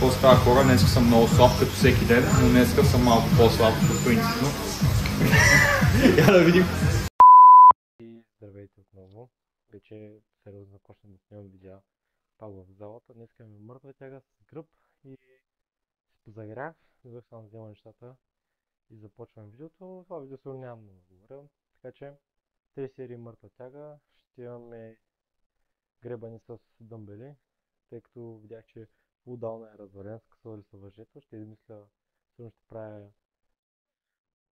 какво става хора, днеска съм много слаб като всеки ден, но днеска съм малко по-слаб като принципно. Я да видим. И здравейте отново. Вече сериозно започнем да снимам видеа пак в залата. Днеска ми мъртва тяга с гръб и се позагрях. Взех само да взема нещата и започвам видеото. Това видео сигурно няма много да говоря. Така че 3 серии мъртва тяга. Ще имаме гребани с дъмбели, тъй като видях, че пулдауна е развален, скъсали са въжето. Ще измисля, сигурно ще правя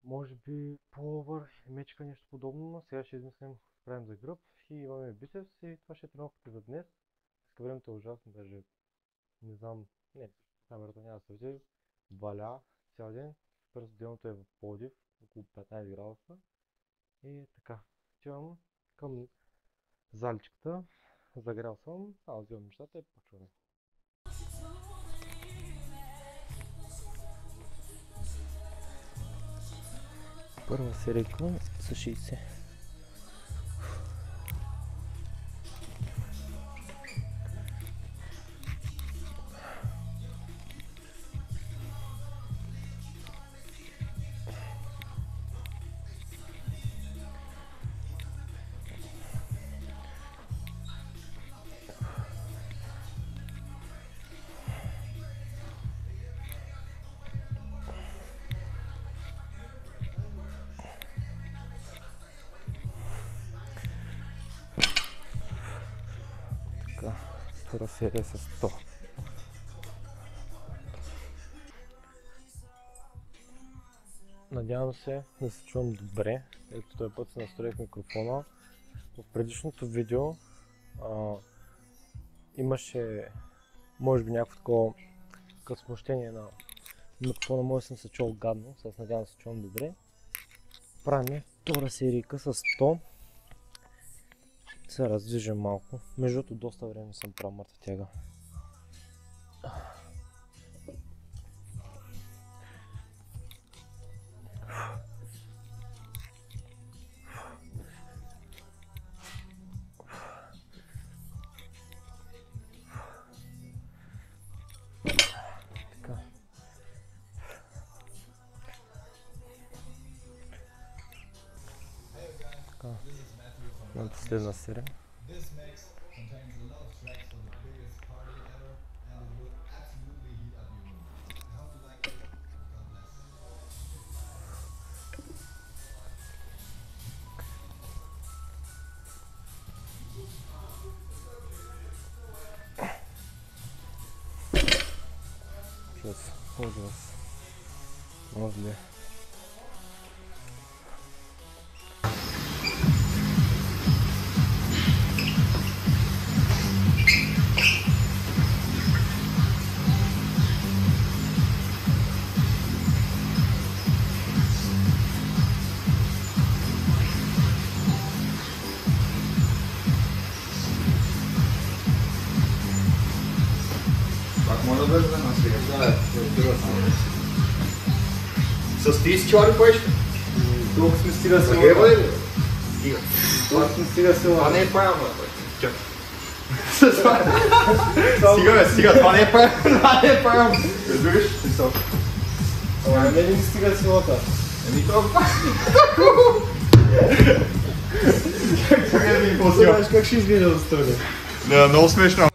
може би пуловър и мечка, нещо подобно, но сега ще измислим, правим за гръб и имаме бицепс и това ще е тренировката за днес. Иска времето е ужасно, даже не знам, не, камерата няма да се види, валя цял ден, пръстделното е в Пловдив, около 15 градуса и така, отивам към заличката, загрял съм, взимам нещата и почваме. Първа серийка с 60. Втора серия с 100. Надявам се да се чувам добре, ето този път се настроих микрофона. В предишното видео имаше може би някакво такова смущение на микрофона, може да съм се чул гадно, сега надявам да се чувам добре. Правим втора серийка с 100. Се раздвижим малко. Между другото, доста време съм правил мъртва тяга. Така. Така. На последна серия. Ужас. Може ли? Може да бъде за нас сега. Да, с 30 чуари поеш? Колко сме стига сила? Загреба ли? Стига. Колко сме стига сила? Това не е правилно, чакай. Стига, това не е правилно. Това не е правилно. Разбираш? Ама на мен не стига силата. Еми това. Знаеш как ще изглежда да стърне? Да, много смешно.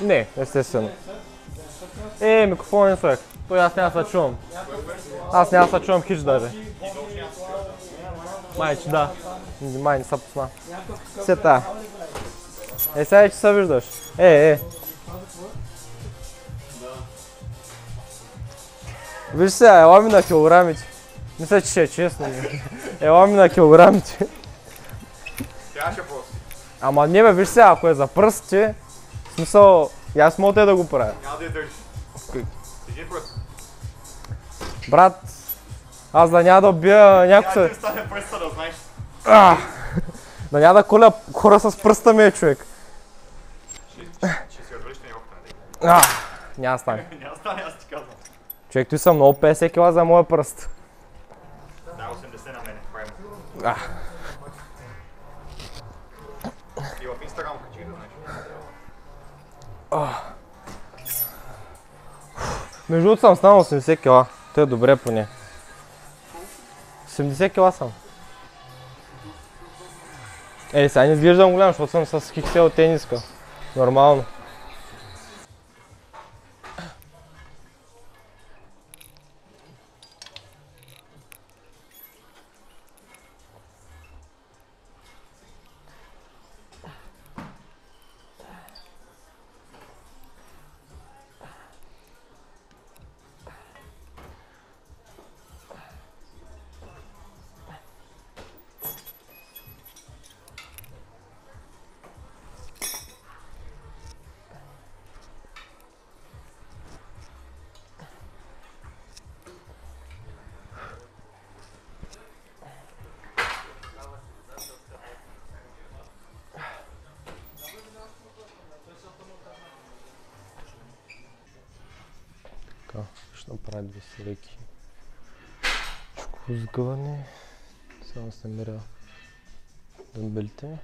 Не, естествено. Микрофон не слег. Той аз няма да се чувам. Аз няма да се чувам хич даже. Майче, да. Май не се посна. Все тая. Сега че се виждаш. Виж сега, ела ми на килограмите. Мисля, че ще е честно. Ела ми на килограмите. Трябваше просто. Ама не бе, виж сега, ако е за пръстите, в смисъл, и аз мога да го правя. Няма да я държиш. Седи пръст. Брат, аз да няма да убия някой Тя ти стане пръста, да знаеш. Да няма да коля хора с пръста ми човек. Ще си отвърши на йогата. Няма да стане. Няма стане, аз ти казвам. Човек, той съм много 50 кила за моя пръст. Да, 80 на мене. Правим. И в Инстаграм качи, да знаеш. Между другото съм станал 80 кила. Той е добре поне. 70 кила съм. Сега не изглеждам голям, защото съм с хиксел тениска. Нормално. Така, ще направя 2 леки сгъване. Само се намеря дъмбелите.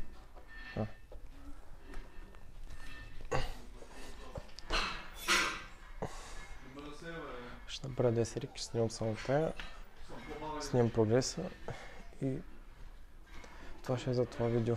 Ще направя 10 леки, ще снимам само тая. Снимам прогреса и това ще е за това видео.